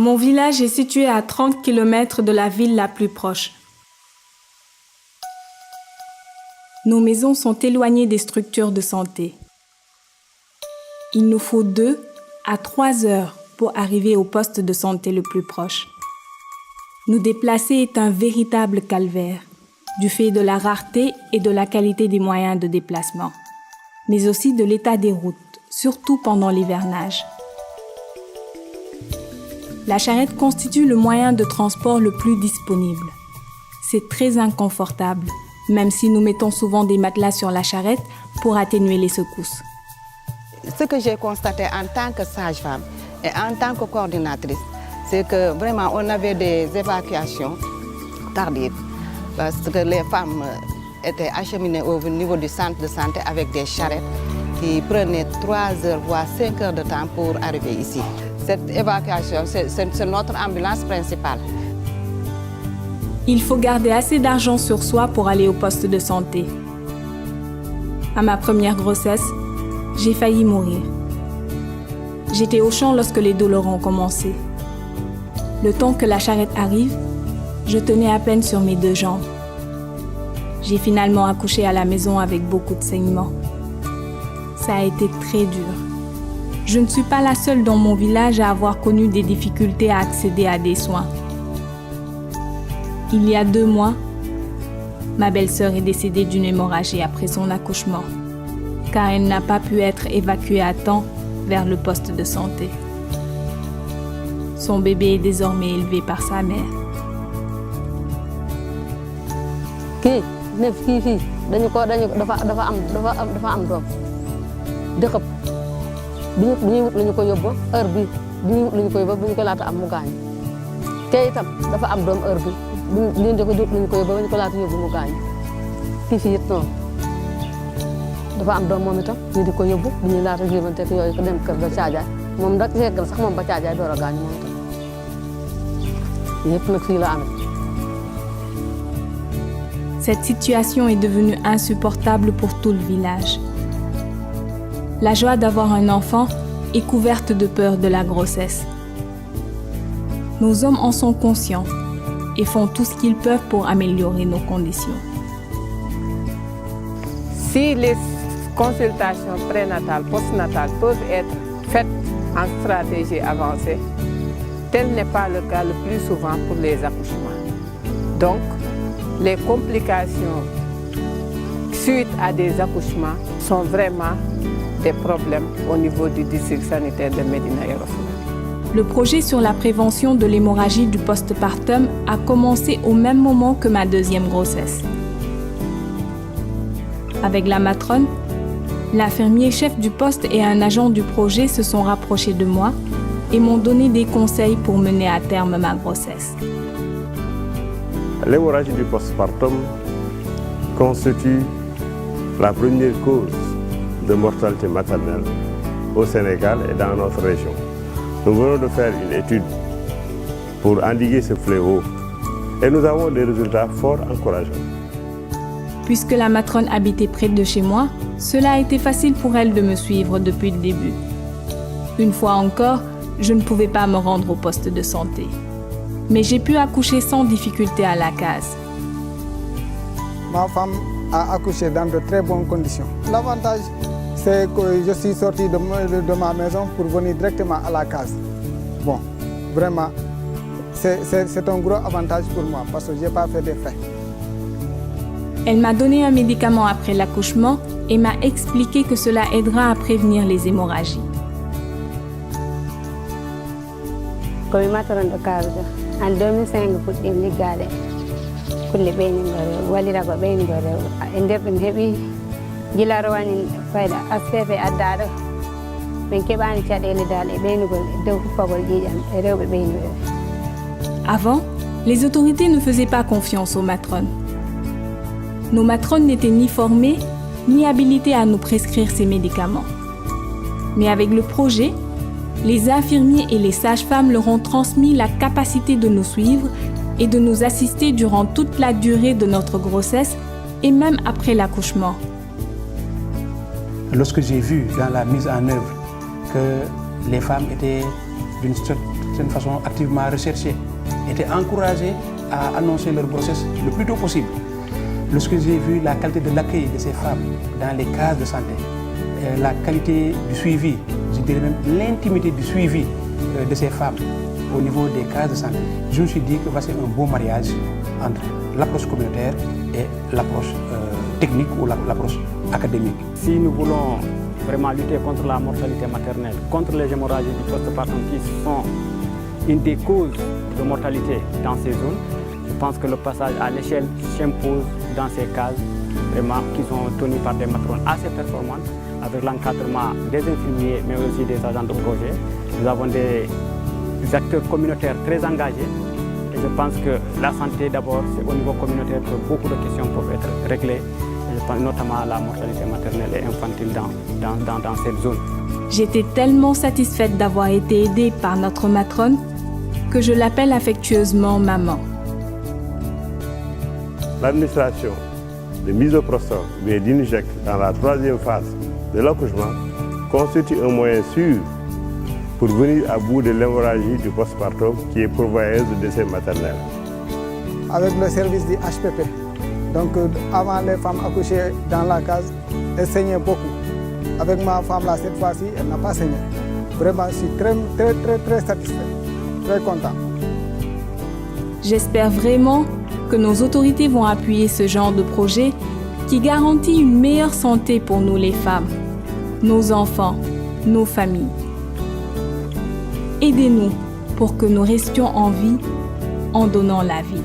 Mon village est situé à 30 km de la ville la plus proche. Nos maisons sont éloignées des structures de santé. Il nous faut 2 à 3 heures pour arriver au poste de santé le plus proche. Nous déplacer est un véritable calvaire, du fait de la rareté et de la qualité des moyens de déplacement, mais aussi de l'état des routes, surtout pendant l'hivernage. La charrette constitue le moyen de transport le plus disponible. C'est très inconfortable, même si nous mettons souvent des matelas sur la charrette pour atténuer les secousses. Ce que j'ai constaté en tant que sage-femme et en tant que coordinatrice, c'est que vraiment on avait des évacuations tardives parce que les femmes étaient acheminées au niveau du centre de santé avec des charrettes qui prenaient 3 heures voire 5 heures de temps pour arriver ici. Cette évacuation, c'est notre ambulance principale. Il faut garder assez d'argent sur soi pour aller au poste de santé. À ma première grossesse, j'ai failli mourir. J'étais au champ lorsque les douleurs ont commencé. Le temps que la charrette arrive, je tenais à peine sur mes 2 jambes. J'ai finalement accouché à la maison avec beaucoup de saignements. Ça a été très dur. Je ne suis pas la seule dans mon village à avoir connu des difficultés à accéder à des soins. Il y a 2 mois, ma belle-sœur est décédée d'une hémorragie après son accouchement, car elle n'a pas pu être évacuée à temps vers le poste de santé. Son bébé est désormais élevé par sa mère. Cette situation est devenue insupportable pour tout le village. La joie d'avoir un enfant est couverte de peur de la grossesse. Nos hommes en sont conscients et font tout ce qu'ils peuvent pour améliorer nos conditions. Si les consultations prénatales, postnatales peuvent être faites en stratégie avancée, tel n'est pas le cas le plus souvent pour les accouchements. Donc, les complications suite à des accouchements sont vraiment des problèmes au niveau du district sanitaire de Médina Yoro Foulah. Le projet sur la prévention de l'hémorragie du postpartum a commencé au même moment que ma 2e grossesse. Avec la matrone, l'infirmier chef du poste et un agent du projet se sont rapprochés de moi et m'ont donné des conseils pour mener à terme ma grossesse. L'hémorragie du postpartum constitue la première cause de mortalité maternelle au Sénégal et dans notre région. Nous venons de faire une étude pour endiguer ce fléau et nous avons des résultats fort encourageants. Puisque la matrone habitait près de chez moi, cela a été facile pour elle de me suivre depuis le début. Une fois encore, je ne pouvais pas me rendre au poste de santé. Mais j'ai pu accoucher sans difficulté à la case. Ma femme a accouché dans de très bonnes conditions. L'avantage, c'est que je suis sorti de ma maison pour venir directement à la case. Bon, vraiment, c'est un gros avantage pour moi parce que je n'ai pas fait de frais. Elle m'a donné un médicament après l'accouchement et m'a expliqué que cela aidera à prévenir les hémorragies. En 2005, je suis allée kulle ɓeyni ɗo walira ko ɓeyni ɗo rewɓe e nder ɗum heeɓi gila rowani fayda ACP addaɗo min keɓani caɗele dal e ɓeynugol dow huppagol ƴiƴam e rewɓe ɓeyni ɓe. Avant, les autorités ne faisaient pas confiance aux matrones. Nos matrones n'étaient ni formées, ni habilitées à nous prescrire ces médicaments. Mais avec le projet, les infirmiers et les sages-femmes leur ont transmis la capacité de nous suivre et de nous assister durant toute la durée de notre grossesse et même après l'accouchement. Lorsque j'ai vu dans la mise en œuvre que les femmes étaient d'une certaine façon activement recherchées, étaient encouragées à annoncer leur grossesse le plus tôt possible. Lorsque j'ai vu la qualité de l'accueil de ces femmes dans les cases de santé, la qualité du suivi, je dirais même l'intimité du suivi de ces femmes au niveau des cases de santé, je me suis dit que voici un beau mariage entre l'approche communautaire et l'approche technique ou l'approche académique. Si nous voulons vraiment lutter contre la mortalité maternelle, contre les hémorragies du postpartum qui sont une des causes de mortalité dans ces zones, je pense que le passage à l'échelle s'impose dans ces cases vraiment qui sont tenues par des matrones assez performantes, avec l'encadrement des infirmiers mais aussi des agents de projet. Nous avons des acteurs communautaires très engagés et je pense que la santé d'abord, c'est au niveau communautaire que beaucoup de questions peuvent être réglées, et je pense notamment à la mortalité maternelle et infantile dans cette zone. J'étais tellement satisfaite d'avoir été aidée par notre matrone que je l'appelle affectueusement maman. L'administration de misoprostol et d'Inject dans la troisième phase de l'accouchement constitue un moyen sûr pour venir à bout de l'hémorragie du postpartum qui est pourvoyeuse de décès maternels. Avec le service du HPP, donc avant les femmes accouchées dans la case, elles saignaient beaucoup. Avec ma femme là, cette fois-ci, elle n'a pas saigné. Vraiment, je suis très satisfait, très content. J'espère vraiment que nos autorités vont appuyer ce genre de projet qui garantit une meilleure santé pour nous les femmes, nos enfants, nos familles. Aidez-nous pour que nous restions en vie en donnant la vie.